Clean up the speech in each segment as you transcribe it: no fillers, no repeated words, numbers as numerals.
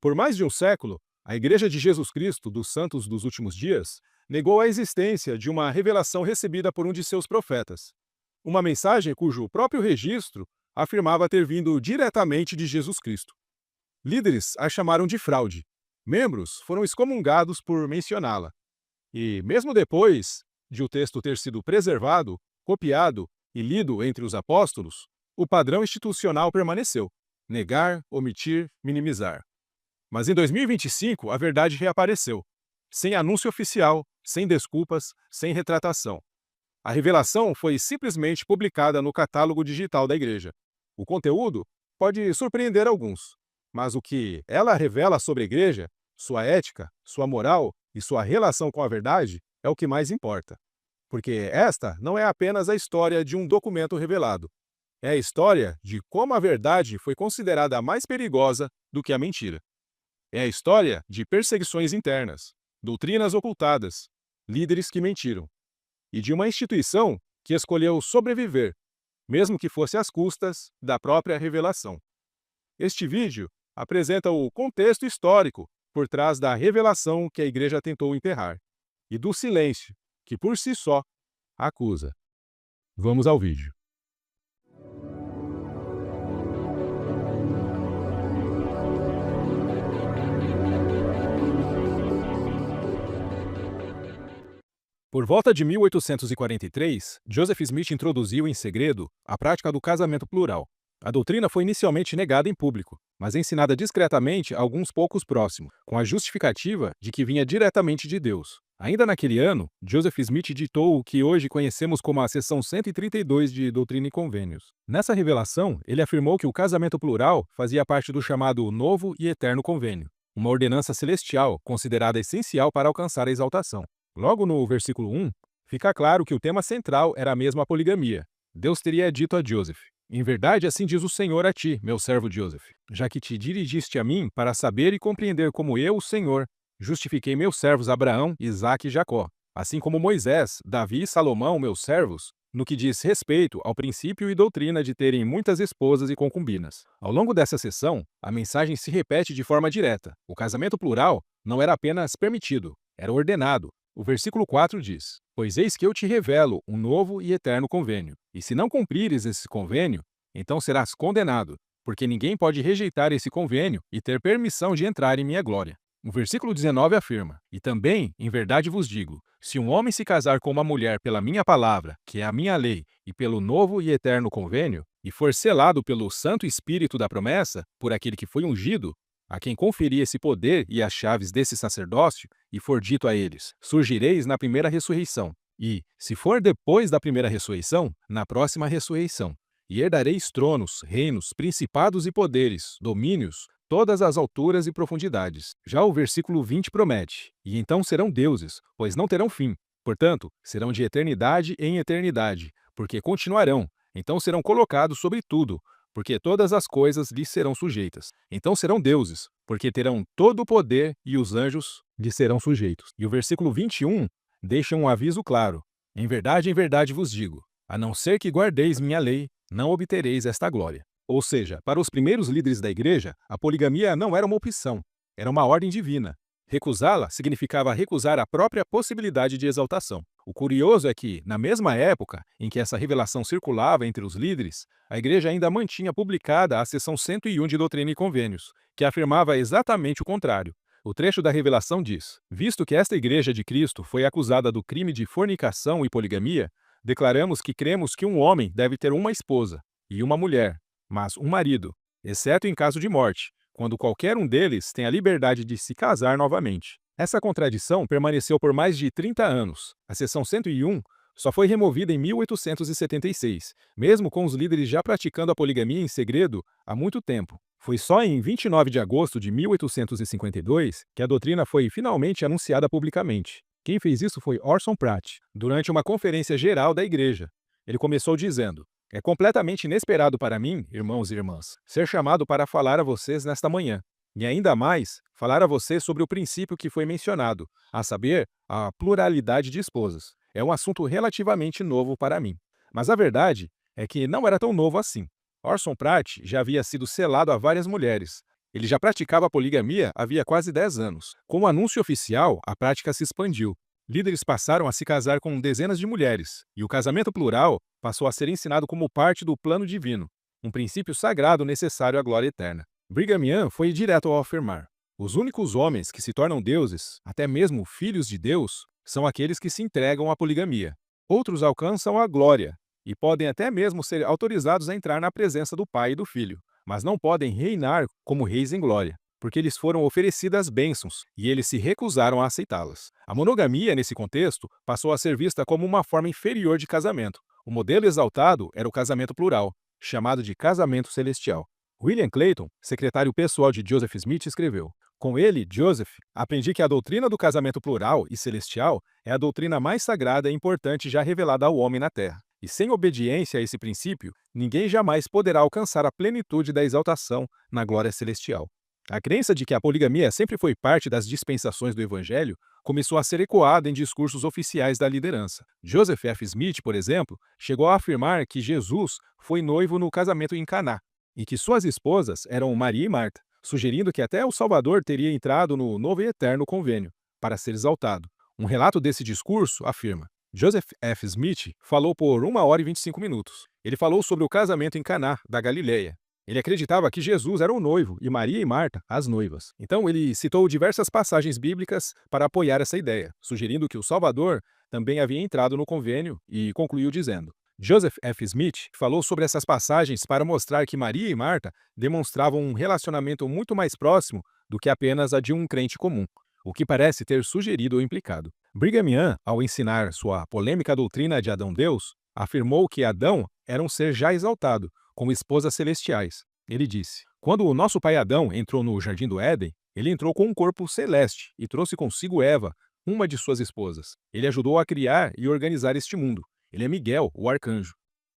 Por mais de um século, a Igreja de Jesus Cristo dos Santos dos Últimos Dias negou a existência de uma revelação recebida por um de seus profetas. Uma mensagem cujo próprio registro afirmava ter vindo diretamente de Jesus Cristo. Líderes a chamaram de fraude. Membros foram excomungados por mencioná-la. E, mesmo depois de o texto ter sido preservado, copiado e lido entre os apóstolos, o padrão institucional permaneceu: negar, omitir, minimizar. Mas em 2025, a verdade reapareceu, sem anúncio oficial, sem desculpas, sem retratação. A revelação foi simplesmente publicada no catálogo digital da Igreja. O conteúdo pode surpreender alguns, mas o que ela revela sobre a Igreja, sua ética, sua moral e sua relação com a verdade é o que mais importa. Porque esta não é apenas a história de um documento revelado. É a história de como a verdade foi considerada mais perigosa do que a mentira. É a história de perseguições internas, doutrinas ocultadas, líderes que mentiram, e de uma instituição que escolheu sobreviver, mesmo que fosse às custas da própria revelação. Este vídeo apresenta o contexto histórico por trás da revelação que a Igreja tentou enterrar, e do silêncio, que por si só acusa. Vamos ao vídeo. Por volta de 1843, Joseph Smith introduziu em segredo a prática do casamento plural. A doutrina foi inicialmente negada em público, mas ensinada discretamente a alguns poucos próximos, com a justificativa de que vinha diretamente de Deus. Ainda naquele ano, Joseph Smith ditou o que hoje conhecemos como a seção 132 de Doutrina e Convênios. Nessa revelação, ele afirmou que o casamento plural fazia parte do chamado Novo e Eterno Convênio, uma ordenança celestial considerada essencial para alcançar a exaltação. Logo no versículo 1, fica claro que o tema central era a mesma poligamia. Deus teria dito a Joseph: em verdade, assim diz o Senhor a ti, meu servo Joseph, já que te dirigiste a mim para saber e compreender como eu, o Senhor, justifiquei meus servos Abraão, Isaque e Jacó, assim como Moisés, Davi e Salomão, meus servos, no que diz respeito ao princípio e doutrina de terem muitas esposas e concubinas. Ao longo dessa sessão, a mensagem se repete de forma direta. O casamento plural não era apenas permitido, era ordenado. O versículo 4 diz: pois eis que eu te revelo um novo e eterno convênio, e se não cumprires esse convênio, então serás condenado, porque ninguém pode rejeitar esse convênio e ter permissão de entrar em minha glória. O versículo 19 afirma: e também, em verdade vos digo, se um homem se casar com uma mulher pela minha palavra, que é a minha lei, e pelo novo e eterno convênio, e for selado pelo Santo Espírito da promessa, por aquele que foi ungido, a quem conferir esse poder e as chaves desse sacerdócio, e for dito a eles: surgireis na primeira ressurreição, e, se for depois da primeira ressurreição, na próxima ressurreição, e herdareis tronos, reinos, principados e poderes, domínios, todas as alturas e profundidades. Já o versículo 20 promete: e então serão deuses, pois não terão fim. Portanto, serão de eternidade em eternidade, porque continuarão, então serão colocados sobre tudo, porque todas as coisas lhes serão sujeitas. Então serão deuses, porque terão todo o poder e os anjos lhes serão sujeitos. E o versículo 21 deixa um aviso claro: em verdade vos digo, a não ser que guardeis minha lei, não obtereis esta glória. Ou seja, para os primeiros líderes da igreja, a poligamia não era uma opção, era uma ordem divina. Recusá-la significava recusar a própria possibilidade de exaltação. O curioso é que, na mesma época em que essa revelação circulava entre os líderes, a igreja ainda mantinha publicada a seção 101 de Doutrina e Convênios, que afirmava exatamente o contrário. O trecho da revelação diz: visto que esta igreja de Cristo foi acusada do crime de fornicação e poligamia, declaramos que cremos que um homem deve ter uma esposa e uma mulher, mas um marido, exceto em caso de morte, quando qualquer um deles tem a liberdade de se casar novamente. Essa contradição permaneceu por mais de 30 anos. A seção 101 só foi removida em 1876, mesmo com os líderes já praticando a poligamia em segredo há muito tempo. Foi só em 29 de agosto de 1852 que a doutrina foi finalmente anunciada publicamente. Quem fez isso foi Orson Pratt, durante uma conferência geral da igreja. Ele começou dizendo: é completamente inesperado para mim, irmãos e irmãs, ser chamado para falar a vocês nesta manhã. E ainda mais, falar a vocês sobre o princípio que foi mencionado, a saber, a pluralidade de esposas. É um assunto relativamente novo para mim. Mas a verdade é que não era tão novo assim. Orson Pratt já havia sido selado a várias mulheres. Ele já praticava a poligamia havia quase 10 anos. Com o anúncio oficial, a prática se expandiu. Líderes passaram a se casar com dezenas de mulheres, e o casamento plural passou a ser ensinado como parte do plano divino, um princípio sagrado necessário à glória eterna. Brigham Young foi direto ao afirmar: os únicos homens que se tornam deuses, até mesmo filhos de Deus, são aqueles que se entregam à poligamia. Outros alcançam a glória e podem até mesmo ser autorizados a entrar na presença do Pai e do Filho, mas não podem reinar como reis em glória, porque lhes foram oferecidas bênçãos e eles se recusaram a aceitá-las. A monogamia, nesse contexto, passou a ser vista como uma forma inferior de casamento. O modelo exaltado era o casamento plural, chamado de casamento celestial. William Clayton, secretário pessoal de Joseph Smith, escreveu: com ele, Joseph, aprendi que a doutrina do casamento plural e celestial é a doutrina mais sagrada e importante já revelada ao homem na Terra. E sem obediência a esse princípio, ninguém jamais poderá alcançar a plenitude da exaltação na glória celestial. A crença de que a poligamia sempre foi parte das dispensações do Evangelho começou a ser ecoada em discursos oficiais da liderança. Joseph F. Smith, por exemplo, chegou a afirmar que Jesus foi noivo no casamento em Caná e que suas esposas eram Maria e Marta, sugerindo que até o Salvador teria entrado no novo e eterno convênio para ser exaltado. Um relato desse discurso afirma: Joseph F. Smith falou por 1 hora e 25 minutos. Ele falou sobre o casamento em Caná, da Galileia. Ele acreditava que Jesus era o noivo e Maria e Marta as noivas. Então ele citou diversas passagens bíblicas para apoiar essa ideia, sugerindo que o Salvador também havia entrado no convênio e concluiu dizendo: Joseph F. Smith falou sobre essas passagens para mostrar que Maria e Marta demonstravam um relacionamento muito mais próximo do que apenas a de um crente comum, o que parece ter sugerido ou implicado. Brigham Young, ao ensinar sua polêmica doutrina de Adão-Deus, afirmou que Adão era um ser já exaltado, como esposas celestiais. Ele disse: quando o nosso pai Adão entrou no jardim do Éden, ele entrou com um corpo celeste e trouxe consigo Eva, uma de suas esposas. Ele ajudou a criar e organizar este mundo. Ele é Miguel, o arcanjo.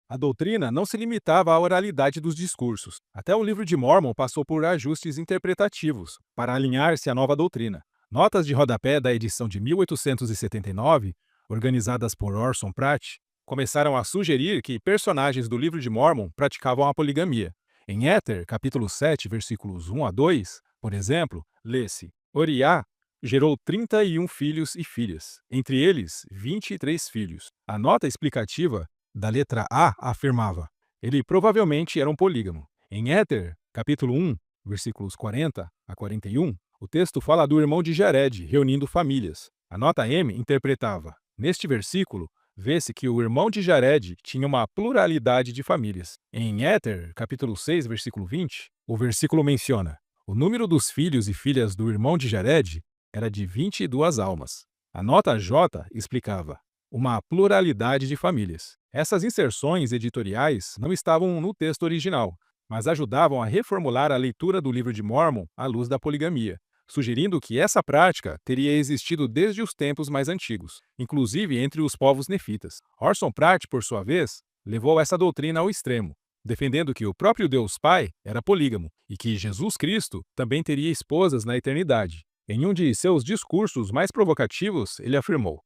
A doutrina não se limitava à oralidade dos discursos. Até o livro de Mórmon passou por ajustes interpretativos para alinhar-se à nova doutrina. Notas de rodapé da edição de 1879, organizadas por Orson Pratt, começaram a sugerir que personagens do livro de Mórmon praticavam a poligamia. Em Éter, capítulo 7, versículos 1 a 2, por exemplo, lê-se: Oriá gerou 31 filhos e filhas, entre eles 23 filhos. A nota explicativa da letra A afirmava: ele provavelmente era um polígamo. Em Éter, capítulo 1, versículos 40 a 41, o texto fala do irmão de Jared reunindo famílias. A nota M interpretava: neste versículo, vê-se que o irmão de Jared tinha uma pluralidade de famílias. Em Éter, capítulo 6, versículo 20, o versículo menciona: o número dos filhos e filhas do irmão de Jared era de 22 almas. A nota J explicava: uma pluralidade de famílias. Essas inserções editoriais não estavam no texto original, mas ajudavam a reformular a leitura do livro de Mórmon à luz da poligamia, sugerindo que essa prática teria existido desde os tempos mais antigos, inclusive entre os povos nefitas. Orson Pratt, por sua vez, levou essa doutrina ao extremo, defendendo que o próprio Deus Pai era polígamo e que Jesus Cristo também teria esposas na eternidade. Em um de seus discursos mais provocativos, ele afirmou: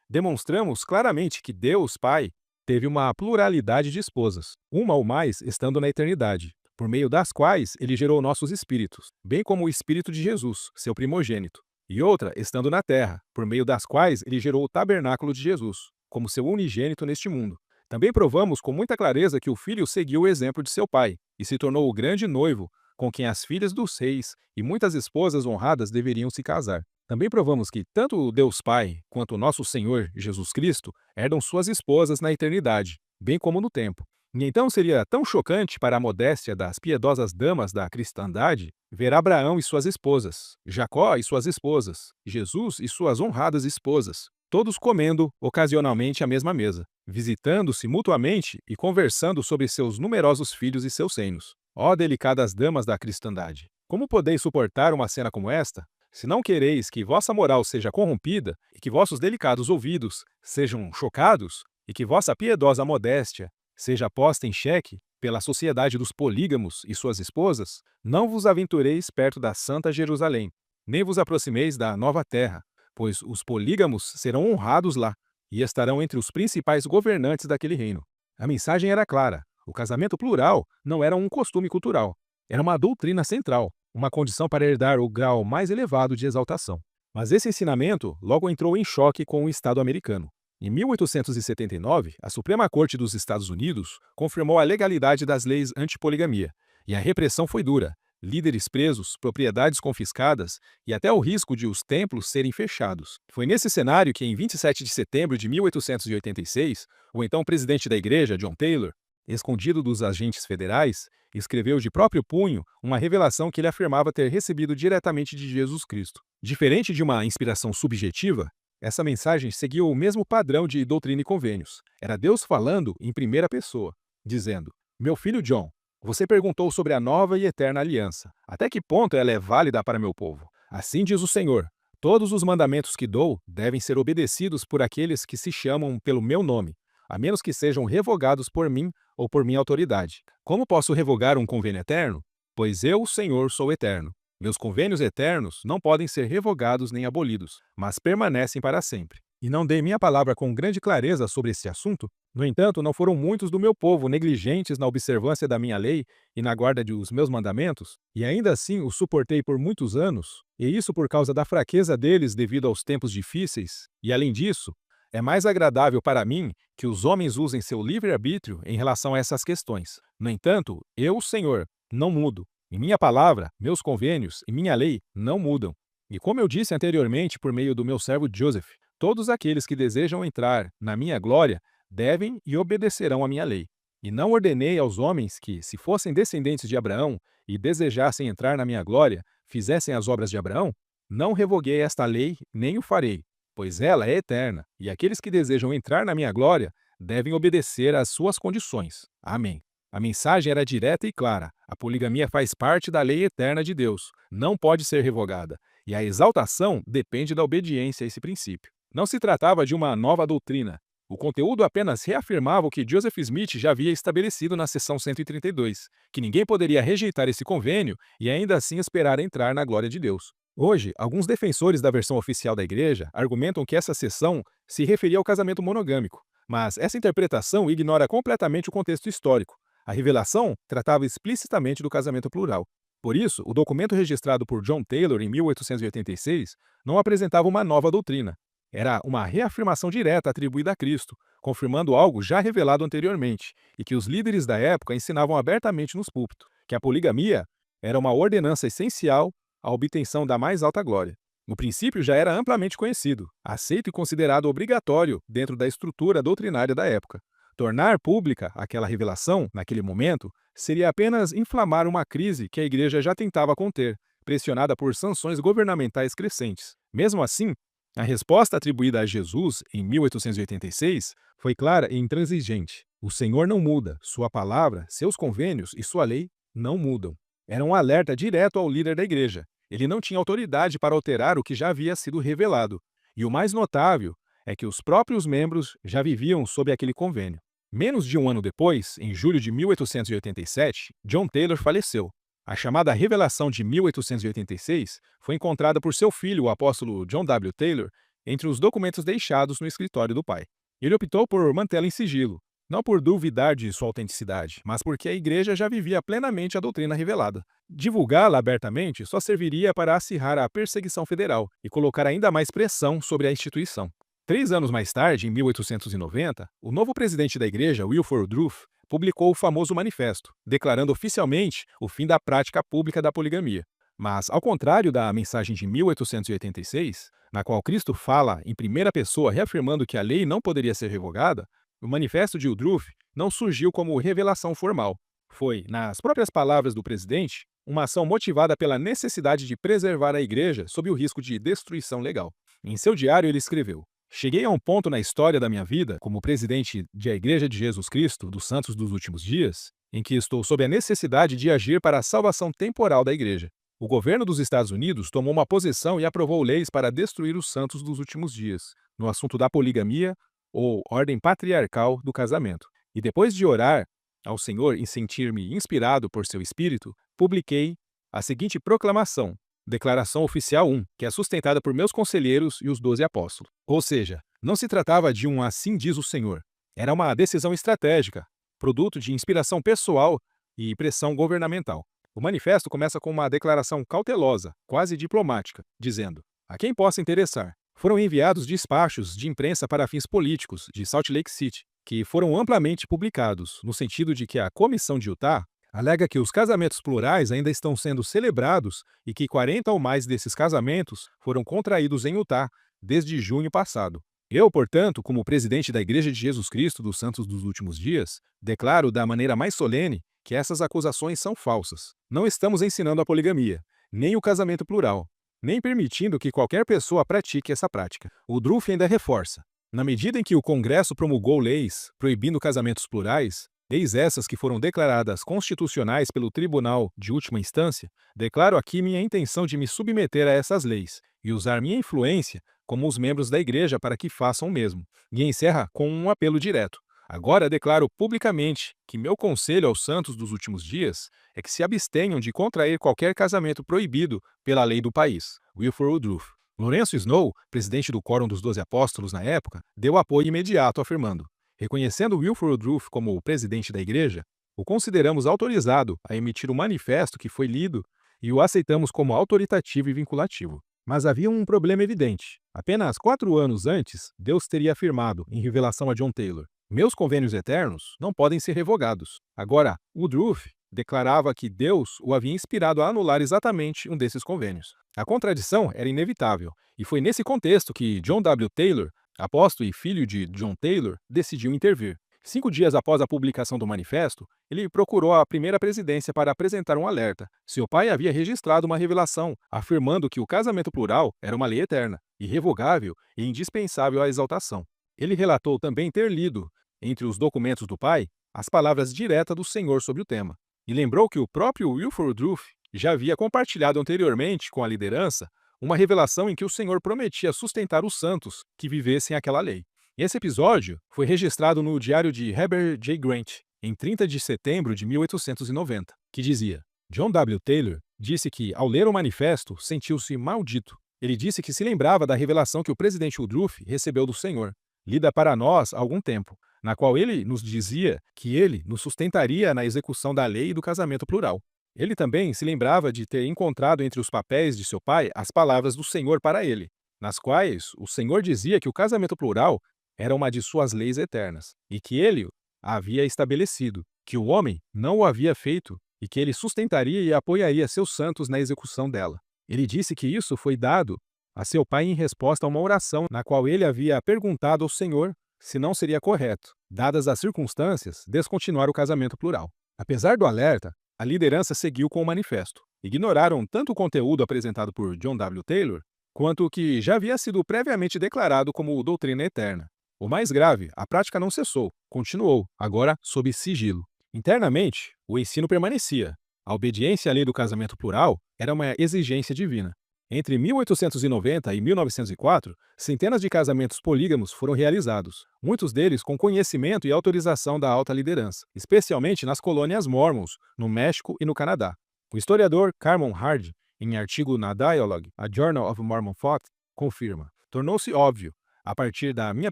demonstramos claramente que Deus Pai teve uma pluralidade de esposas, uma ou mais estando na eternidade, por meio das quais ele gerou nossos espíritos, bem como o espírito de Jesus, seu primogênito, e outra estando na terra, por meio das quais ele gerou o tabernáculo de Jesus, como seu unigênito neste mundo. Também provamos com muita clareza que o filho seguiu o exemplo de seu pai e se tornou o grande noivo com quem as filhas dos reis e muitas esposas honradas deveriam se casar. Também provamos que tanto o Deus Pai quanto o nosso Senhor Jesus Cristo herdam suas esposas na eternidade, bem como no tempo. E então seria tão chocante para a modéstia das piedosas damas da cristandade ver Abraão e suas esposas, Jacó e suas esposas, Jesus e suas honradas esposas, todos comendo ocasionalmente à mesma mesa, visitando-se mutuamente e conversando sobre seus numerosos filhos e seus seios. Ó delicadas damas da cristandade, como podeis suportar uma cena como esta? Se não quereis que vossa moral seja corrompida e que vossos delicados ouvidos sejam chocados e que vossa piedosa modéstia seja posta em xeque pela sociedade dos polígamos e suas esposas, não vos aventureis perto da santa Jerusalém, nem vos aproximeis da nova terra, pois os polígamos serão honrados lá e estarão entre os principais governantes daquele reino. A mensagem era clara: o casamento plural não era um costume cultural, era uma doutrina central. uma condição para herdar o grau mais elevado de exaltação. Mas esse ensinamento logo entrou em choque com o Estado americano. Em 1879, a Suprema Corte dos Estados Unidos confirmou a legalidade das leis antipoligamia, e a repressão foi dura. Líderes presos, propriedades confiscadas e até o risco de os templos serem fechados. Foi nesse cenário que, em 27 de setembro de 1886, o então presidente da igreja, John Taylor, escondido dos agentes federais, escreveu de próprio punho uma revelação que ele afirmava ter recebido diretamente de Jesus Cristo. Diferente de uma inspiração subjetiva, essa mensagem seguiu o mesmo padrão de doutrina e convênios. Era Deus falando em primeira pessoa, dizendo: Meu filho John, você perguntou sobre a nova e eterna aliança. Até que ponto ela é válida para meu povo? Assim diz o Senhor: todos os mandamentos que dou devem ser obedecidos por aqueles que se chamam pelo meu nome, a menos que sejam revogados por mim ou por minha autoridade. Como posso revogar um convênio eterno? Pois eu, o Senhor, sou eterno. Meus convênios eternos não podem ser revogados nem abolidos, mas permanecem para sempre. E não dei minha palavra com grande clareza sobre esse assunto? No entanto, não foram muitos do meu povo negligentes na observância da minha lei e na guarda dos meus mandamentos? E ainda assim os suportei por muitos anos, e isso por causa da fraqueza deles devido aos tempos difíceis? E além disso, é mais agradável para mim que os homens usem seu livre-arbítrio em relação a essas questões. No entanto, eu, Senhor, não mudo. E minha palavra, meus convênios e minha lei não mudam. E como eu disse anteriormente por meio do meu servo Joseph, todos aqueles que desejam entrar na minha glória devem e obedecerão à minha lei. E não ordenei aos homens que, se fossem descendentes de Abraão e desejassem entrar na minha glória, fizessem as obras de Abraão? Não revoguei esta lei, nem o farei, pois ela é eterna, e aqueles que desejam entrar na minha glória devem obedecer às suas condições. Amém. A mensagem era direta e clara. A poligamia faz parte da lei eterna de Deus, não pode ser revogada, e a exaltação depende da obediência a esse princípio. Não se tratava de uma nova doutrina. O conteúdo apenas reafirmava o que Joseph Smith já havia estabelecido na seção 132, que ninguém poderia rejeitar esse convênio e ainda assim esperar entrar na glória de Deus. Hoje, alguns defensores da versão oficial da Igreja argumentam que essa seção se referia ao casamento monogâmico, mas essa interpretação ignora completamente o contexto histórico. A revelação tratava explicitamente do casamento plural. Por isso, o documento registrado por John Taylor em 1886 não apresentava uma nova doutrina. Era uma reafirmação direta atribuída a Cristo, confirmando algo já revelado anteriormente e que os líderes da época ensinavam abertamente nos púlpitos, que a poligamia era uma ordenança essencial à obtenção da mais alta glória. O princípio já era amplamente conhecido, aceito e considerado obrigatório dentro da estrutura doutrinária da época. Tornar pública aquela revelação, naquele momento, seria apenas inflamar uma crise que a Igreja já tentava conter, pressionada por sanções governamentais crescentes. Mesmo assim, a resposta atribuída a Jesus, em 1886, foi clara e intransigente. O Senhor não muda, sua palavra, seus convênios e sua lei não mudam. Era um alerta direto ao líder da Igreja. Ele não tinha autoridade para alterar o que já havia sido revelado. E o mais notável é que os próprios membros já viviam sob aquele convênio. Menos de um ano depois, em julho de 1887, John Taylor faleceu. A chamada Revelação de 1886 foi encontrada por seu filho, o apóstolo John W. Taylor, entre os documentos deixados no escritório do pai. Ele optou por mantê-la em sigilo, não por duvidar de sua autenticidade, mas porque a igreja já vivia plenamente a doutrina revelada. Divulgá-la abertamente só serviria para acirrar a perseguição federal e colocar ainda mais pressão sobre a instituição. 3 anos mais tarde, em 1890, o novo presidente da igreja, Wilford Woodruff, publicou o famoso manifesto, declarando oficialmente o fim da prática pública da poligamia. Mas, ao contrário da mensagem de 1886, na qual Cristo fala em primeira pessoa reafirmando que a lei não poderia ser revogada, o manifesto de Woodruff não surgiu como revelação formal. Foi, nas próprias palavras do presidente, uma ação motivada pela necessidade de preservar a igreja sob o risco de destruição legal. Em seu diário ele escreveu: Cheguei a um ponto na história da minha vida, como presidente da Igreja de Jesus Cristo dos Santos dos Últimos Dias, em que estou sob a necessidade de agir para a salvação temporal da Igreja. O governo dos Estados Unidos tomou uma posição e aprovou leis para destruir os santos dos últimos dias, no assunto da poligamia ou ordem patriarcal do casamento. E depois de orar ao Senhor e sentir-me inspirado por seu Espírito, publiquei a seguinte proclamação: Declaração Oficial 1, que é sustentada por meus conselheiros e os 12 apóstolos. Ou seja, não se tratava de um assim diz o Senhor. Era uma decisão estratégica, produto de inspiração pessoal e pressão governamental. O manifesto começa com uma declaração cautelosa, quase diplomática, dizendo: a quem possa interessar, foram enviados despachos de imprensa para fins políticos de Salt Lake City, que foram amplamente publicados, no sentido de que a Comissão de Utah alega que os casamentos plurais ainda estão sendo celebrados e que 40 ou mais desses casamentos foram contraídos em Utah desde junho passado. Eu, portanto, como presidente da Igreja de Jesus Cristo dos Santos dos Últimos Dias, declaro da maneira mais solene que essas acusações são falsas. Não estamos ensinando a poligamia, nem o casamento plural, nem permitindo que qualquer pessoa pratique essa prática. O Druff ainda reforça: na medida em que o Congresso promulgou leis proibindo casamentos plurais, leis essas que foram declaradas constitucionais pelo Tribunal de Última Instância, declaro aqui minha intenção de me submeter a essas leis e usar minha influência como os membros da Igreja para que façam o mesmo. E encerra com um apelo direto: agora declaro publicamente que meu conselho aos santos dos últimos dias é que se abstenham de contrair qualquer casamento proibido pela lei do país. Wilford Woodruff. Lourenço Snow, presidente do Quórum dos 12 Apóstolos na época, deu apoio imediato, afirmando: reconhecendo Wilford Woodruff como o presidente da Igreja, o consideramos autorizado a emitir o manifesto que foi lido e o aceitamos como autoritativo e vinculativo. Mas havia um problema evidente. Apenas 4 anos antes, Deus teria afirmado, em revelação a John Taylor: meus convênios eternos não podem ser revogados. Agora, Woodruff declarava que Deus o havia inspirado a anular exatamente um desses convênios. A contradição era inevitável, e foi nesse contexto que John W. Taylor, apóstolo e filho de John Taylor, decidiu intervir. 5 dias após a publicação do manifesto, ele procurou a primeira presidência para apresentar um alerta. Seu pai havia registrado uma revelação, afirmando que o casamento plural era uma lei eterna, irrevogável e indispensável à exaltação. Ele relatou também ter lido, entre os documentos do pai, as palavras diretas do Senhor sobre o tema, e lembrou que o próprio Wilford Woodruff já havia compartilhado anteriormente com a liderança uma revelação em que o Senhor prometia sustentar os santos que vivessem aquela lei. Esse episódio foi registrado no diário de Heber J. Grant, em 30 de setembro de 1890, que dizia: John W. Taylor disse que, ao ler o manifesto, sentiu-se maldito. Ele disse que se lembrava da revelação que o presidente Woodruff recebeu do Senhor, lida para nós há algum tempo, na qual ele nos dizia que ele nos sustentaria na execução da lei do casamento plural. Ele também se lembrava de ter encontrado entre os papéis de seu pai as palavras do Senhor para ele, nas quais o Senhor dizia que o casamento plural era uma de suas leis eternas, e que ele a havia estabelecido, que o homem não o havia feito e que ele sustentaria e apoiaria seus santos na execução dela. Ele disse que isso foi dado a seu pai em resposta a uma oração na qual ele havia perguntado ao Senhor se não seria correto, dadas as circunstâncias, descontinuar o casamento plural. Apesar do alerta, a liderança seguiu com o manifesto. Ignoraram tanto o conteúdo apresentado por John W. Taylor, quanto o que já havia sido previamente declarado como doutrina eterna. O mais grave, a prática não cessou, continuou, agora sob sigilo. Internamente, o ensino permanecia. A obediência à lei do casamento plural era uma exigência divina. Entre 1890 e 1904, centenas de casamentos polígamos foram realizados, muitos deles com conhecimento e autorização da alta liderança, especialmente nas colônias Mormons, no México e no Canadá. O historiador Carmon Hard, em artigo na Dialogue, a Journal of Mormon Thought, confirma: tornou-se óbvio, a partir da minha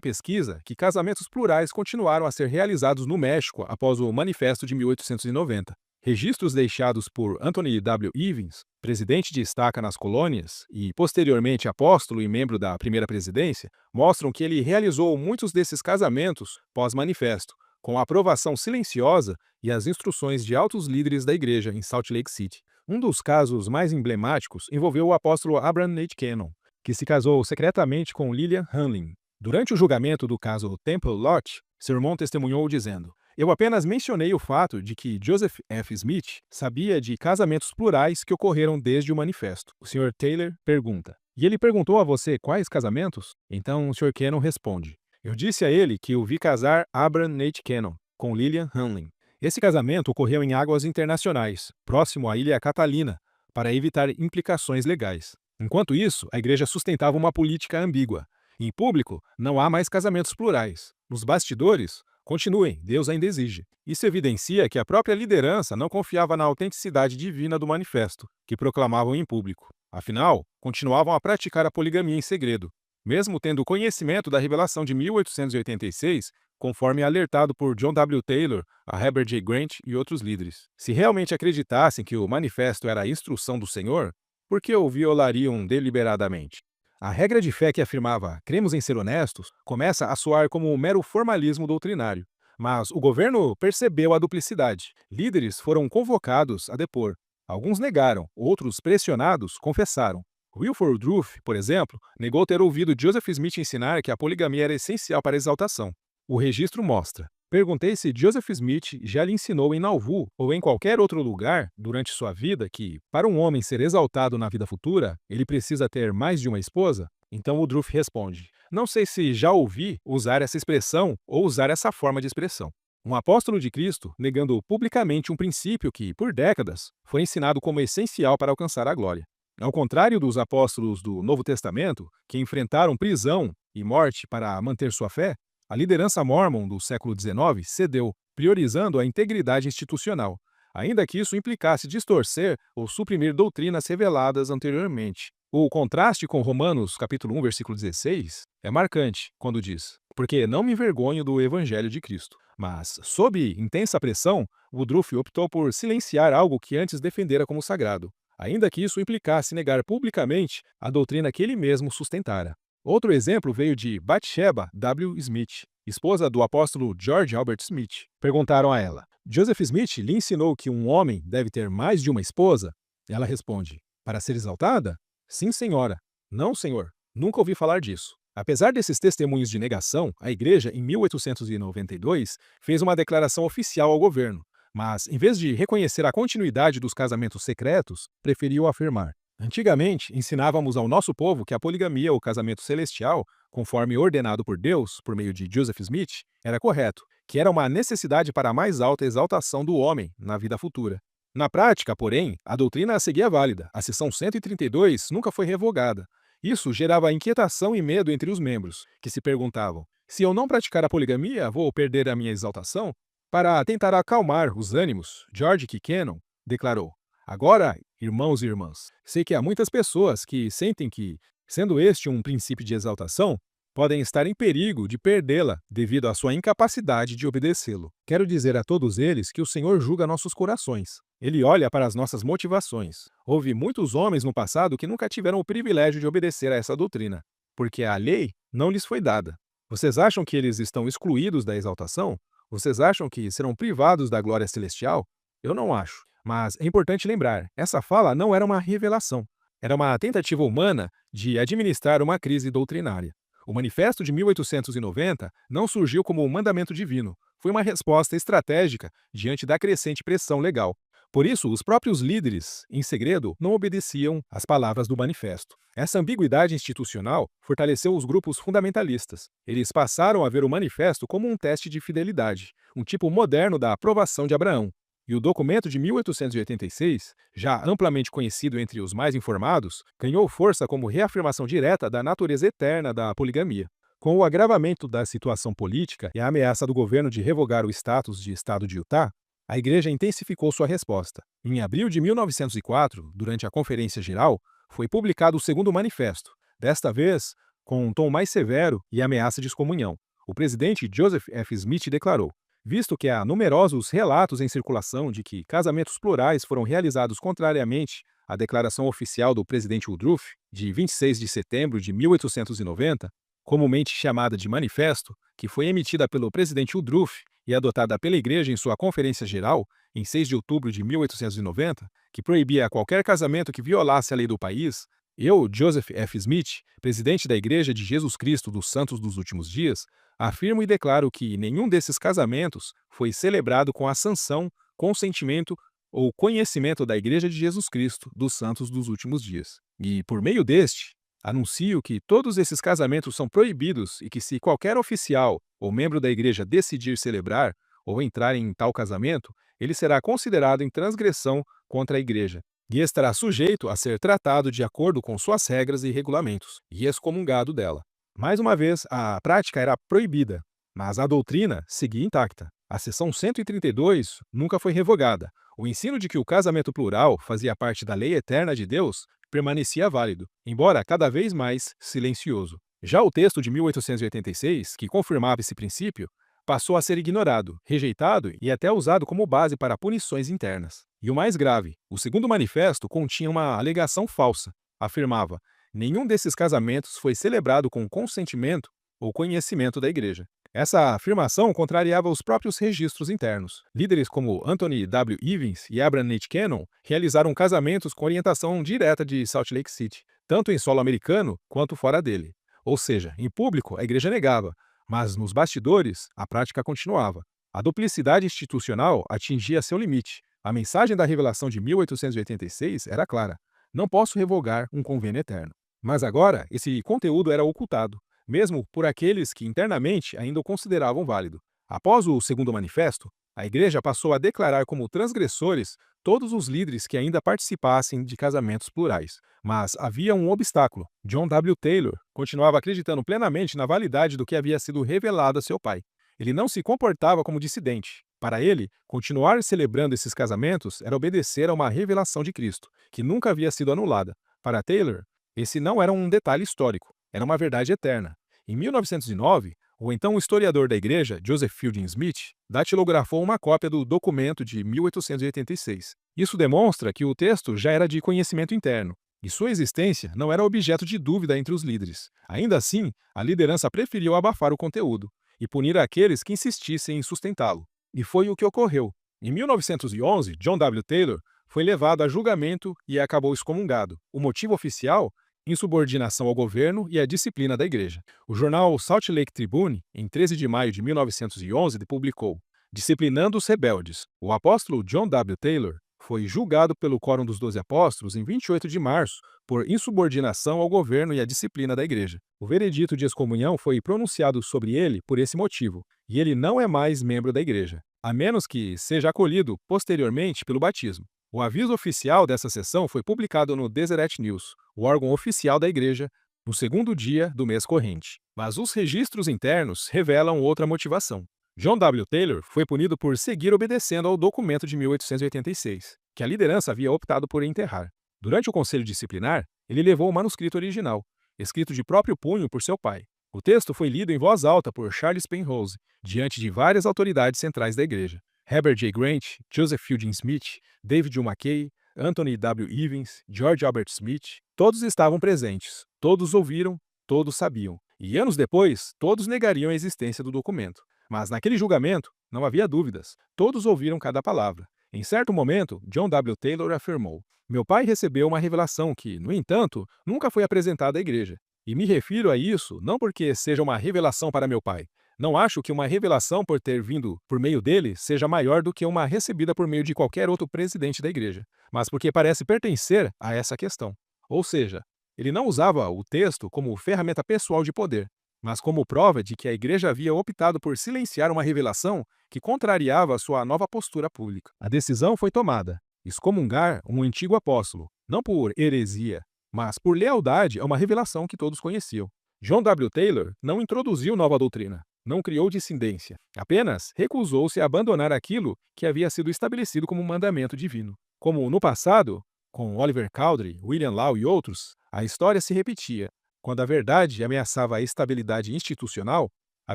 pesquisa, que casamentos plurais continuaram a ser realizados no México após o Manifesto de 1890. Registros deixados por Anthony W. Evans, presidente de estaca nas colônias e posteriormente apóstolo e membro da primeira presidência, mostram que ele realizou muitos desses casamentos pós-manifesto, com a aprovação silenciosa e as instruções de altos líderes da igreja em Salt Lake City. Um dos casos mais emblemáticos envolveu o apóstolo Abraham Nate Cannon, que se casou secretamente com Lillian Hanlin. Durante o julgamento do caso Temple Lot, seu irmão testemunhou dizendo: eu apenas mencionei o fato de que Joseph F. Smith sabia de casamentos plurais que ocorreram desde o manifesto. O Sr. Taylor pergunta: e ele perguntou a você quais casamentos? Então o Sr. Cannon responde: eu disse a ele que eu vi casar Abraham Nate Cannon com Lillian Hanlin. Esse casamento ocorreu em águas internacionais, próximo à Ilha Catalina, para evitar implicações legais. Enquanto isso, a igreja sustentava uma política ambígua. Em público, não há mais casamentos plurais. Nos bastidores, continuem, Deus ainda exige. Isso evidencia que a própria liderança não confiava na autenticidade divina do manifesto, que proclamavam em público. Afinal, continuavam a praticar a poligamia em segredo, mesmo tendo conhecimento da revelação de 1886, conforme alertado por John W. Taylor, a Heber J. Grant e outros líderes. Se realmente acreditassem que o manifesto era a instrução do Senhor, por que o violariam deliberadamente? A regra de fé que afirmava "cremos em ser honestos" começa a soar como um mero formalismo doutrinário. Mas o governo percebeu a duplicidade. Líderes foram convocados a depor. Alguns negaram, outros, pressionados, confessaram. Wilford Woodruff, por exemplo, negou ter ouvido Joseph Smith ensinar que a poligamia era essencial para a exaltação. O registro mostra. Perguntei se Joseph Smith já lhe ensinou em Nauvoo ou em qualquer outro lugar durante sua vida que, para um homem ser exaltado na vida futura, ele precisa ter mais de uma esposa? Então Woodruff responde: não sei se já ouvi usar essa expressão ou usar essa forma de expressão. Um apóstolo de Cristo negando publicamente um princípio que, por décadas, foi ensinado como essencial para alcançar a glória. Ao contrário dos apóstolos do Novo Testamento, que enfrentaram prisão e morte para manter sua fé, a liderança mórmon do século XIX cedeu, priorizando a integridade institucional, ainda que isso implicasse distorcer ou suprimir doutrinas reveladas anteriormente. O contraste com Romanos capítulo 1, versículo 16 é marcante, quando diz: porque não me envergonho do evangelho de Cristo. Mas, sob intensa pressão, Woodruff optou por silenciar algo que antes defendera como sagrado, ainda que isso implicasse negar publicamente a doutrina que ele mesmo sustentara. Outro exemplo veio de Bathsheba W. Smith, esposa do apóstolo George Albert Smith. Perguntaram a ela: Joseph Smith lhe ensinou que um homem deve ter mais de uma esposa? Ela responde: para ser exaltada? Sim, senhora. Não, senhor. Nunca ouvi falar disso. Apesar desses testemunhos de negação, a Igreja, em 1892, fez uma declaração oficial ao governo, mas, em vez de reconhecer a continuidade dos casamentos secretos, preferiu afirmar: antigamente, ensinávamos ao nosso povo que a poligamia ou casamento celestial, conforme ordenado por Deus, por meio de Joseph Smith, era correto, que era uma necessidade para a mais alta exaltação do homem na vida futura. Na prática, porém, a doutrina seguia válida. A seção 132 nunca foi revogada. Isso gerava inquietação e medo entre os membros, que se perguntavam: se eu não praticar a poligamia, vou perder a minha exaltação? Para tentar acalmar os ânimos, George K. Kennan declarou: agora, irmãos e irmãs, sei que há muitas pessoas que sentem que, sendo este um princípio de exaltação, podem estar em perigo de perdê-la devido à sua incapacidade de obedecê-lo. Quero dizer a todos eles que o Senhor julga nossos corações. Ele olha para as nossas motivações. Houve muitos homens no passado que nunca tiveram o privilégio de obedecer a essa doutrina, porque a lei não lhes foi dada. Vocês acham que eles estão excluídos da exaltação? Vocês acham que serão privados da glória celestial? Eu não acho. Mas é importante lembrar, essa fala não era uma revelação. Era uma tentativa humana de administrar uma crise doutrinária. O Manifesto de 1890 não surgiu como um mandamento divino. Foi uma resposta estratégica diante da crescente pressão legal. Por isso, os próprios líderes, em segredo, não obedeciam às palavras do manifesto. Essa ambiguidade institucional fortaleceu os grupos fundamentalistas. Eles passaram a ver o manifesto como um teste de fidelidade, um tipo moderno da aprovação de Abraão. E o documento de 1886, já amplamente conhecido entre os mais informados, ganhou força como reafirmação direta da natureza eterna da poligamia. Com o agravamento da situação política e a ameaça do governo de revogar o status de estado de Utah, a Igreja intensificou sua resposta. Em abril de 1904, durante a Conferência Geral, foi publicado o segundo manifesto, desta vez com um tom mais severo e ameaça de excomunhão. O presidente Joseph F. Smith declarou: visto que há numerosos relatos em circulação de que casamentos plurais foram realizados contrariamente à declaração oficial do presidente Woodruff, de 26 de setembro de 1890, comumente chamada de Manifesto, que foi emitida pelo presidente Woodruff e adotada pela Igreja em sua Conferência Geral, em 6 de outubro de 1890, que proibia qualquer casamento que violasse a lei do país, eu, Joseph F. Smith, presidente da Igreja de Jesus Cristo dos Santos dos Últimos Dias, afirmo e declaro que nenhum desses casamentos foi celebrado com a sanção, consentimento ou conhecimento da Igreja de Jesus Cristo dos Santos dos Últimos Dias. E, por meio deste, anuncio que todos esses casamentos são proibidos e que se qualquer oficial ou membro da Igreja decidir celebrar ou entrar em tal casamento, ele será considerado em transgressão contra a Igreja e estará sujeito a ser tratado de acordo com suas regras e regulamentos e excomungado dela. Mais uma vez, a prática era proibida, mas a doutrina seguia intacta. A seção 132 nunca foi revogada. O ensino de que o casamento plural fazia parte da lei eterna de Deus permanecia válido, embora cada vez mais silencioso. Já o texto de 1886, que confirmava esse princípio, passou a ser ignorado, rejeitado e até usado como base para punições internas. E o mais grave, o segundo manifesto continha uma alegação falsa. Afirmava: nenhum desses casamentos foi celebrado com consentimento ou conhecimento da igreja. Essa afirmação contrariava os próprios registros internos. Líderes como Anthony W. Ivins e Abraham H. Cannon realizaram casamentos com orientação direta de Salt Lake City, tanto em solo americano quanto fora dele. Ou seja, em público a igreja negava, mas nos bastidores a prática continuava. A duplicidade institucional atingia seu limite. A mensagem da revelação de 1886 era clara: não posso revogar um convênio eterno. Mas agora esse conteúdo era ocultado, mesmo por aqueles que internamente ainda o consideravam válido. Após o segundo manifesto, a igreja passou a declarar como transgressores todos os líderes que ainda participassem de casamentos plurais. Mas havia um obstáculo. John W. Taylor continuava acreditando plenamente na validade do que havia sido revelado a seu pai. Ele não se comportava como dissidente. Para ele, continuar celebrando esses casamentos era obedecer a uma revelação de Cristo, que nunca havia sido anulada. Para Taylor, esse não era um detalhe histórico, era uma verdade eterna. Em 1909, o então historiador da igreja, Joseph Fielding Smith, datilografou uma cópia do documento de 1886. Isso demonstra que o texto já era de conhecimento interno, e sua existência não era objeto de dúvida entre os líderes. Ainda assim, a liderança preferiu abafar o conteúdo e punir aqueles que insistissem em sustentá-lo. E foi o que ocorreu. Em 1911, John W. Taylor foi levado a julgamento e acabou excomungado. O motivo oficial? Insubordinação ao governo e à disciplina da igreja. O jornal Salt Lake Tribune, em 13 de maio de 1911, publicou: disciplinando os rebeldes. O apóstolo John W. Taylor foi julgado pelo Quórum dos 12 Apóstolos em 28 de março por insubordinação ao governo e à disciplina da igreja. O veredito de excomunhão foi pronunciado sobre ele por esse motivo, e ele não é mais membro da igreja, a menos que seja acolhido posteriormente pelo batismo. O aviso oficial dessa sessão foi publicado no Deseret News, o órgão oficial da igreja, no segundo dia do mês corrente. Mas os registros internos revelam outra motivação. John W. Taylor foi punido por seguir obedecendo ao documento de 1886, que a liderança havia optado por enterrar. Durante o conselho disciplinar, ele levou o manuscrito original, escrito de próprio punho por seu pai. O texto foi lido em voz alta por Charles Penrose, diante de várias autoridades centrais da igreja. Heber J. Grant, Joseph Fielding Smith, David J. McKay, Anthony W. Ivins, George Albert Smith, todos estavam presentes, todos ouviram, todos sabiam. E anos depois, todos negariam a existência do documento. Mas naquele julgamento, não havia dúvidas, todos ouviram cada palavra. Em certo momento, John W. Taylor afirmou: meu pai recebeu uma revelação que, no entanto, nunca foi apresentada à igreja. E me refiro a isso não porque seja uma revelação para meu pai. Não acho que uma revelação por ter vindo por meio dele seja maior do que uma recebida por meio de qualquer outro presidente da igreja, mas porque parece pertencer a essa questão. Ou seja, ele não usava o texto como ferramenta pessoal de poder, mas como prova de que a igreja havia optado por silenciar uma revelação que contrariava a sua nova postura pública. A decisão foi tomada: excomungar um antigo apóstolo, não por heresia, mas por lealdade a uma revelação que todos conheciam. John W. Taylor não introduziu nova doutrina, não criou dissidência, apenas recusou-se a abandonar aquilo que havia sido estabelecido como um mandamento divino. Como no passado, com Oliver Cowdery, William Law e outros, a história se repetia. Quando a verdade ameaçava a estabilidade institucional, a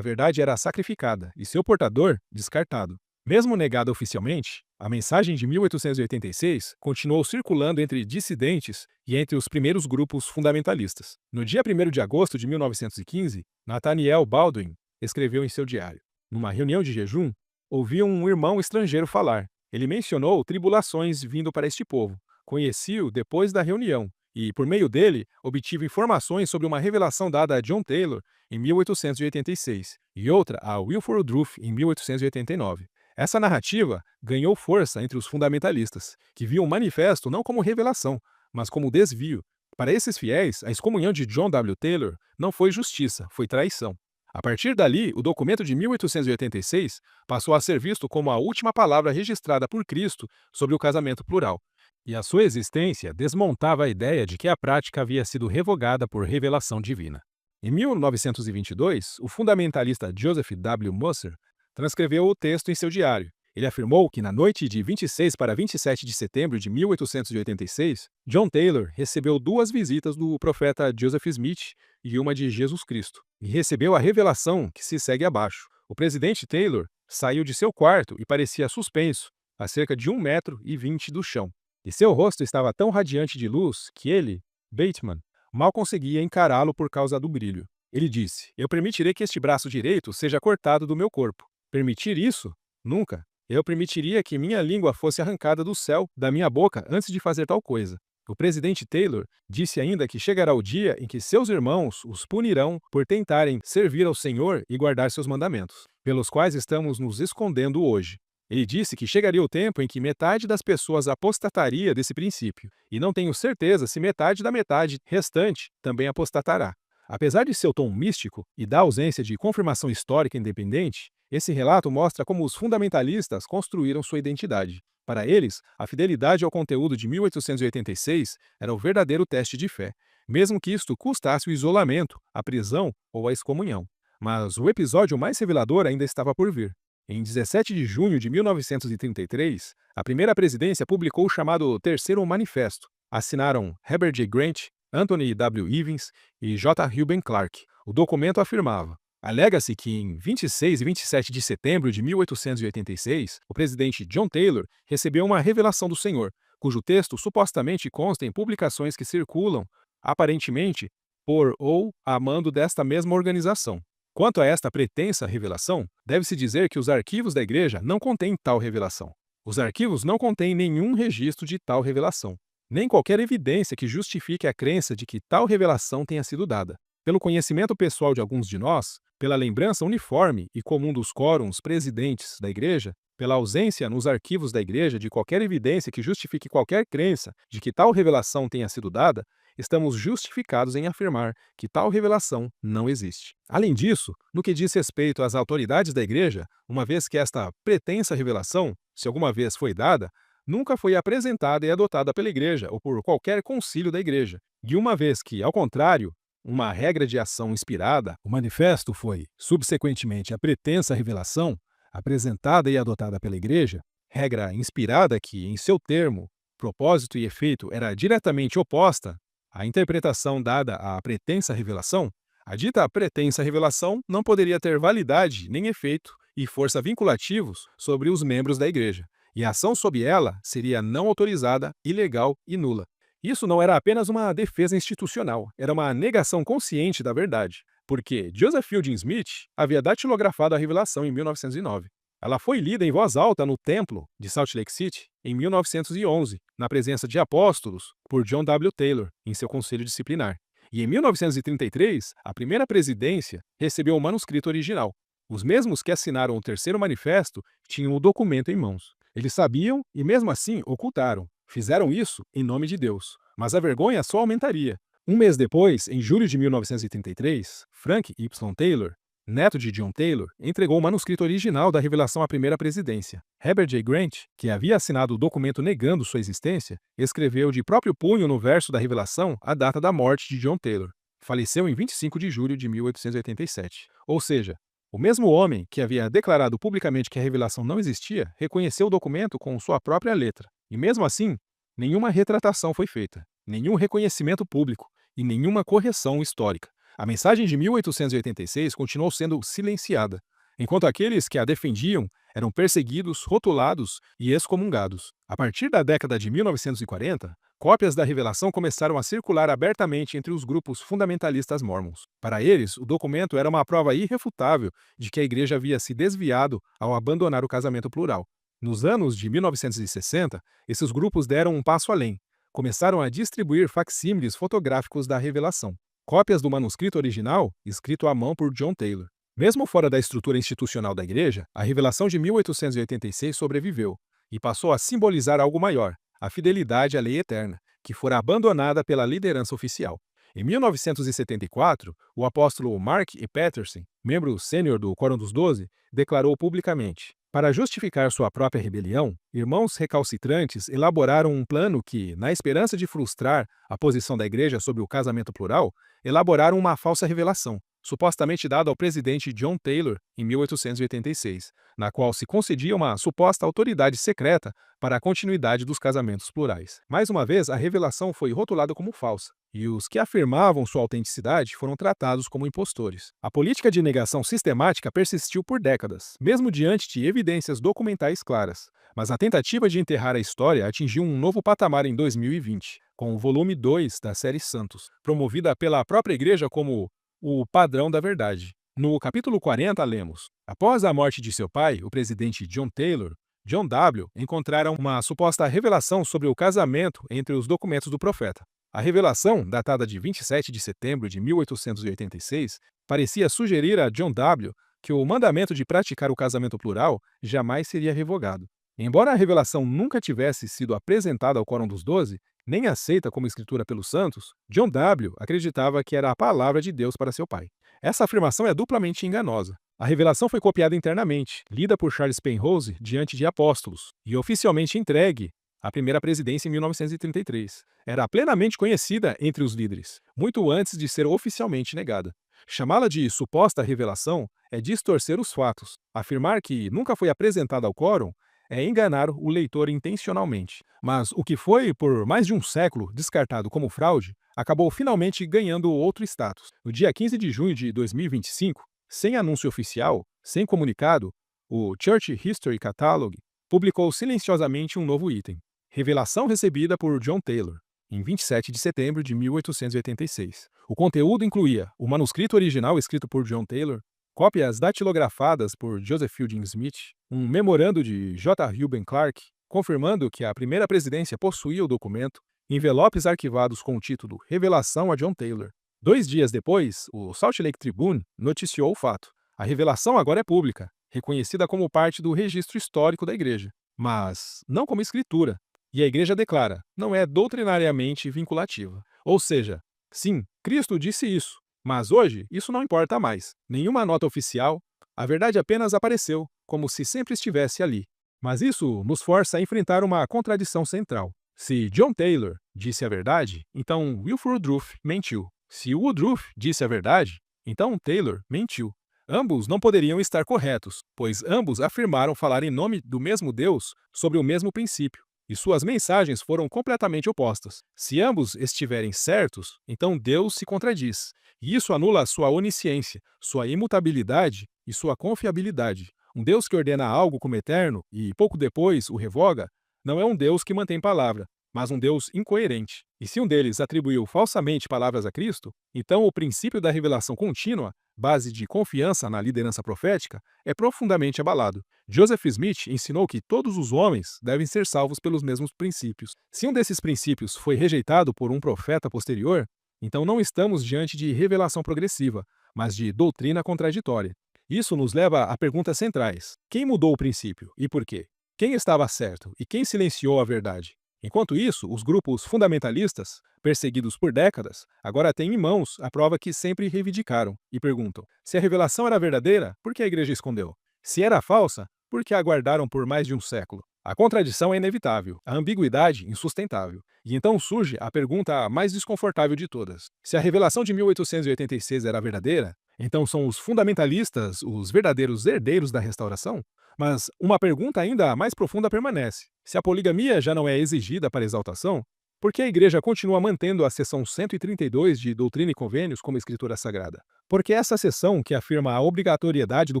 verdade era sacrificada e seu portador descartado. Mesmo negada oficialmente, a mensagem de 1886 continuou circulando entre dissidentes e entre os primeiros grupos fundamentalistas. No dia 1º de agosto de 1915, Nathaniel Baldwin escreveu em seu diário: numa reunião de jejum, ouvi um irmão estrangeiro falar. Ele mencionou tribulações vindo para este povo. Conheci-o depois da reunião e, por meio dele, obtive informações sobre uma revelação dada a John Taylor em 1886 e outra a Wilford Woodruff em 1889. Essa narrativa ganhou força entre os fundamentalistas, que viam o manifesto não como revelação, mas como desvio. Para esses fiéis, a excomunhão de John W. Taylor não foi justiça, foi traição. A partir dali, o documento de 1886 passou a ser visto como a última palavra registrada por Cristo sobre o casamento plural, e a sua existência desmontava a ideia de que a prática havia sido revogada por revelação divina. Em 1922, o fundamentalista Joseph W. Musser transcreveu o texto em seu diário. Ele afirmou que na noite de 26 para 27 de setembro de 1886, John Taylor recebeu 2 visitas do profeta Joseph Smith e uma de Jesus Cristo, e recebeu a revelação que se segue abaixo. O presidente Taylor saiu de seu quarto e parecia suspenso, a cerca de 1,20 m do chão. E seu rosto estava tão radiante de luz que ele, Bateman, mal conseguia encará-lo por causa do brilho. Ele disse: "Eu permitirei que este braço direito seja cortado do meu corpo." Permitir isso? Nunca. Eu permitiria que minha língua fosse arrancada do céu da minha boca antes de fazer tal coisa. O presidente Taylor disse ainda que chegará o dia em que seus irmãos os punirão por tentarem servir ao Senhor e guardar seus mandamentos, pelos quais estamos nos escondendo hoje. Ele disse que chegaria o tempo em que metade das pessoas apostataria desse princípio, e não tenho certeza se metade da metade restante também apostatará. Apesar de seu tom místico e da ausência de confirmação histórica independente, esse relato mostra como os fundamentalistas construíram sua identidade. Para eles, a fidelidade ao conteúdo de 1886 era o verdadeiro teste de fé, mesmo que isto custasse o isolamento, a prisão ou a excomunhão. Mas o episódio mais revelador ainda estava por vir. Em 17 de junho de 1933, a primeira presidência publicou o chamado Terceiro Manifesto. Assinaram Heber J. Grant, Anthony W. Ivins e J. Reuben Clark. O documento afirmava: alega-se que em 26 e 27 de setembro de 1886, o presidente John Taylor recebeu uma revelação do Senhor, cujo texto supostamente consta em publicações que circulam, aparentemente, por ou a mando desta mesma organização. Quanto a esta pretensa revelação, deve-se dizer que os arquivos da igreja não contêm tal revelação. Os arquivos não contêm nenhum registro de tal revelação, nem qualquer evidência que justifique a crença de que tal revelação tenha sido dada. Pelo conhecimento pessoal de alguns de nós, pela lembrança uniforme e comum dos quórums presidentes da igreja, pela ausência nos arquivos da igreja de qualquer evidência que justifique qualquer crença de que tal revelação tenha sido dada, estamos justificados em afirmar que tal revelação não existe. Além disso, no que diz respeito às autoridades da igreja, uma vez que esta pretensa revelação, se alguma vez foi dada, nunca foi apresentada e adotada pela igreja ou por qualquer concílio da igreja. E uma vez que, ao contrário, uma regra de ação inspirada, o manifesto foi, subsequentemente, a pretensa revelação, apresentada e adotada pela igreja, regra inspirada que, em seu termo, propósito e efeito era diretamente oposta à interpretação dada à pretensa revelação, a dita pretensa revelação não poderia ter validade nem efeito e força vinculativos sobre os membros da igreja, e a ação sob ela seria não autorizada, ilegal e nula. Isso não era apenas uma defesa institucional, era uma negação consciente da verdade, porque Joseph Fielding Smith havia datilografado a revelação em 1909. Ela foi lida em voz alta no templo de Salt Lake City em 1911, na presença de apóstolos, por John W. Taylor, em seu conselho disciplinar. E em 1933, a primeira presidência recebeu o manuscrito original. Os mesmos que assinaram o Terceiro Manifesto tinham o documento em mãos. Eles sabiam e, mesmo assim, ocultaram. Fizeram isso em nome de Deus. Mas a vergonha só aumentaria. Um mês depois, em julho de 1933, Frank Y. Taylor, neto de John Taylor, entregou o manuscrito original da revelação à primeira presidência. Heber J. Grant, que havia assinado o documento negando sua existência, escreveu de próprio punho no verso da revelação a data da morte de John Taylor. Faleceu em 25 de julho de 1887. Ou seja, o mesmo homem que havia declarado publicamente que a revelação não existia, reconheceu o documento com sua própria letra. E mesmo assim, nenhuma retratação foi feita, nenhum reconhecimento público e nenhuma correção histórica. A mensagem de 1886 continuou sendo silenciada, enquanto aqueles que a defendiam eram perseguidos, rotulados e excomungados. A partir da década de 1940, cópias da revelação começaram a circular abertamente entre os grupos fundamentalistas mórmons. Para eles, o documento era uma prova irrefutável de que a igreja havia se desviado ao abandonar o casamento plural. Nos anos de 1960, esses grupos deram um passo além. Começaram a distribuir facsímiles fotográficos da revelação, cópias do manuscrito original, escrito à mão por John Taylor. Mesmo fora da estrutura institucional da igreja, a revelação de 1886 sobreviveu e passou a simbolizar algo maior, a fidelidade à lei eterna, que fora abandonada pela liderança oficial. Em 1974, o apóstolo Mark E. Patterson, membro sênior do Quórum dos Doze, declarou publicamente: para justificar sua própria rebelião, irmãos recalcitrantes elaboraram um plano que, na esperança de frustrar a posição da igreja sobre o casamento plural, elaboraram uma falsa revelação, supostamente dado ao presidente John Taylor em 1886, na qual se concedia uma suposta autoridade secreta para a continuidade dos casamentos plurais. Mais uma vez, a revelação foi rotulada como falsa, e os que afirmavam sua autenticidade foram tratados como impostores. A política de negação sistemática persistiu por décadas, mesmo diante de evidências documentais claras. Mas a tentativa de enterrar a história atingiu um novo patamar em 2020, com o volume 2 da série Santos, promovida pela própria igreja como o padrão da verdade. No capítulo 40, lemos: após a morte de seu pai, o presidente John Taylor, John W., encontraram uma suposta revelação sobre o casamento entre os documentos do profeta. A revelação, datada de 27 de setembro de 1886, parecia sugerir a John W. que o mandamento de praticar o casamento plural jamais seria revogado. Embora a revelação nunca tivesse sido apresentada ao Quórum dos Doze, nem aceita como escritura pelos santos, John W. acreditava que era a palavra de Deus para seu pai. Essa afirmação é duplamente enganosa. A revelação foi copiada internamente, lida por Charles Penrose diante de apóstolos, e oficialmente entregue à primeira presidência em 1933. Era plenamente conhecida entre os líderes, muito antes de ser oficialmente negada. Chamá-la de suposta revelação é distorcer os fatos. Afirmar que nunca foi apresentada ao quórum é enganar o leitor intencionalmente. Mas o que foi, por mais de um século, descartado como fraude, acabou finalmente ganhando outro status. No dia 15 de junho de 2025, sem anúncio oficial, sem comunicado, o Church History Catalog publicou silenciosamente um novo item: revelação recebida por John Taylor, em 27 de setembro de 1886. O conteúdo incluía o manuscrito original escrito por John Taylor, cópias datilografadas por Joseph Fielding Smith, um memorando de J. Reuben Clark, confirmando que a primeira presidência possuía o documento, envelopes arquivados com o título Revelação a John Taylor. 2 dias depois, o Salt Lake Tribune noticiou o fato. A revelação agora é pública, reconhecida como parte do registro histórico da igreja, mas não como escritura. E a igreja declara, não é doutrinariamente vinculativa. Ou seja, sim, Cristo disse isso, mas hoje isso não importa mais. Nenhuma nota oficial, a verdade apenas apareceu, como se sempre estivesse ali. Mas isso nos força a enfrentar uma contradição central. Se John Taylor disse a verdade, então Wilford Woodruff mentiu. Se Woodruff disse a verdade, então Taylor mentiu. Ambos não poderiam estar corretos, pois ambos afirmaram falar em nome do mesmo Deus sobre o mesmo princípio, e suas mensagens foram completamente opostas. Se ambos estiverem certos, então Deus se contradiz, e isso anula sua onisciência, sua imutabilidade e sua confiabilidade. Um Deus que ordena algo como eterno e pouco depois o revoga, não é um Deus que mantém palavra, mas um Deus incoerente. E se um deles atribuiu falsamente palavras a Cristo, então o princípio da revelação contínua, base de confiança na liderança profética, é profundamente abalado. Joseph Smith ensinou que todos os homens devem ser salvos pelos mesmos princípios. Se um desses princípios foi rejeitado por um profeta posterior, então não estamos diante de revelação progressiva, mas de doutrina contraditória. Isso nos leva a perguntas centrais. Quem mudou o princípio e por quê? Quem estava certo e quem silenciou a verdade? Enquanto isso, os grupos fundamentalistas, perseguidos por décadas, agora têm em mãos a prova que sempre reivindicaram e perguntam: se a revelação era verdadeira, por que a igreja escondeu? Se era falsa, por que a guardaram por mais de um século? A contradição é inevitável, a ambiguidade insustentável. E então surge a pergunta mais desconfortável de todas: se a revelação de 1886 era verdadeira, então são os fundamentalistas os verdadeiros herdeiros da restauração? Mas uma pergunta ainda mais profunda permanece: se a poligamia já não é exigida para exaltação, por que a igreja continua mantendo a seção 132 de Doutrina e Convênios como escritura sagrada? Porque essa seção, que afirma a obrigatoriedade do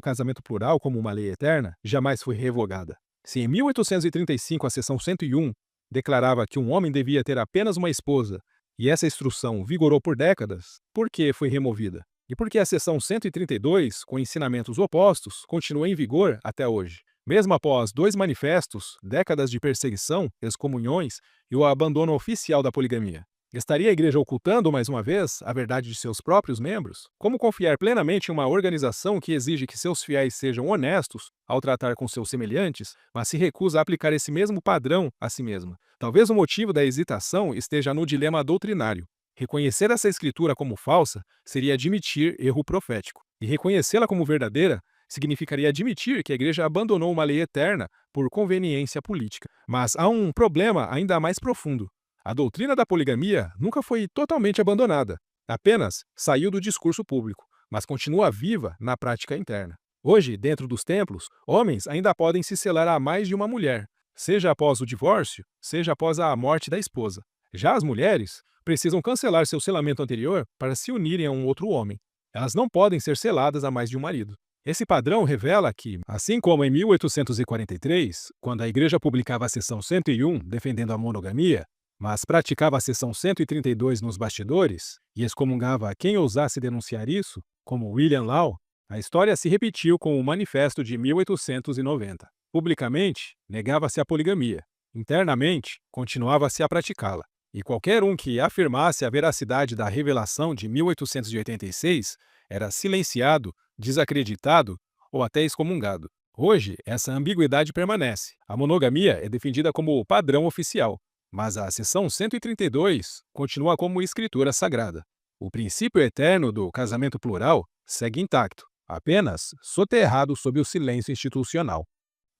casamento plural como uma lei eterna, jamais foi revogada. Se em 1835 a seção 101 declarava que um homem devia ter apenas uma esposa, e essa instrução vigorou por décadas, por que foi removida? E por que a seção 132, com ensinamentos opostos, continua em vigor até hoje? Mesmo após 2 manifestos, décadas de perseguição, excomunhões e o abandono oficial da poligamia. Estaria a igreja ocultando, mais uma vez, a verdade de seus próprios membros? Como confiar plenamente em uma organização que exige que seus fiéis sejam honestos ao tratar com seus semelhantes, mas se recusa a aplicar esse mesmo padrão a si mesma? Talvez o motivo da hesitação esteja no dilema doutrinário. Reconhecer essa escritura como falsa seria admitir erro profético, e reconhecê-la como verdadeira significaria admitir que a igreja abandonou uma lei eterna por conveniência política. Mas há um problema ainda mais profundo. A doutrina da poligamia nunca foi totalmente abandonada, apenas saiu do discurso público. mas continua viva na prática interna. Hoje, dentro dos templos, homens ainda podem se selar a mais de uma mulher, seja após o divórcio, seja após a morte da esposa. Já as mulheres precisam cancelar seu selamento anterior para se unirem a um outro homem. Elas não podem ser seladas a mais de um marido. Esse padrão revela que, assim como em 1843, quando a Igreja publicava a seção 101 defendendo a monogamia, mas praticava a seção 132 nos bastidores e excomungava a quem ousasse denunciar isso, como William Law, a história se repetiu com o Manifesto de 1890. Publicamente, negava-se a poligamia. Internamente, continuava-se a praticá-la. E qualquer um que afirmasse a veracidade da revelação de 1886 era silenciado, desacreditado ou até excomungado. Hoje, essa ambiguidade permanece. A monogamia é defendida como o padrão oficial, mas a seção 132 continua como escritura sagrada. O princípio eterno do casamento plural segue intacto, apenas soterrado sob o silêncio institucional.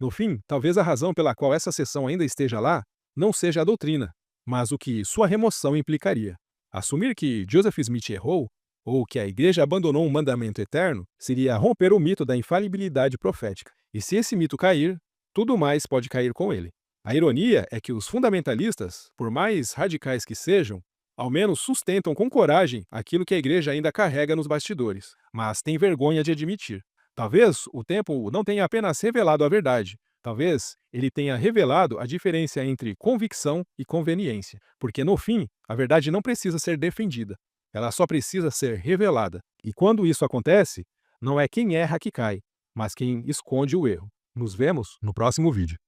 No fim, talvez a razão pela qual essa seção ainda esteja lá não seja a doutrina, mas o que sua remoção implicaria. Assumir que Joseph Smith errou, ou que a Igreja abandonou um mandamento eterno, seria romper o mito da infalibilidade profética. E se esse mito cair, tudo mais pode cair com ele. A ironia é que os fundamentalistas, por mais radicais que sejam, ao menos sustentam com coragem aquilo que a Igreja ainda carrega nos bastidores, mas tem vergonha de admitir. Talvez o tempo não tenha apenas revelado a verdade, talvez ele tenha revelado a diferença entre convicção e conveniência, porque no fim, a verdade não precisa ser defendida, ela só precisa ser revelada. E quando isso acontece, não é quem erra que cai, mas quem esconde o erro. Nos vemos no próximo vídeo.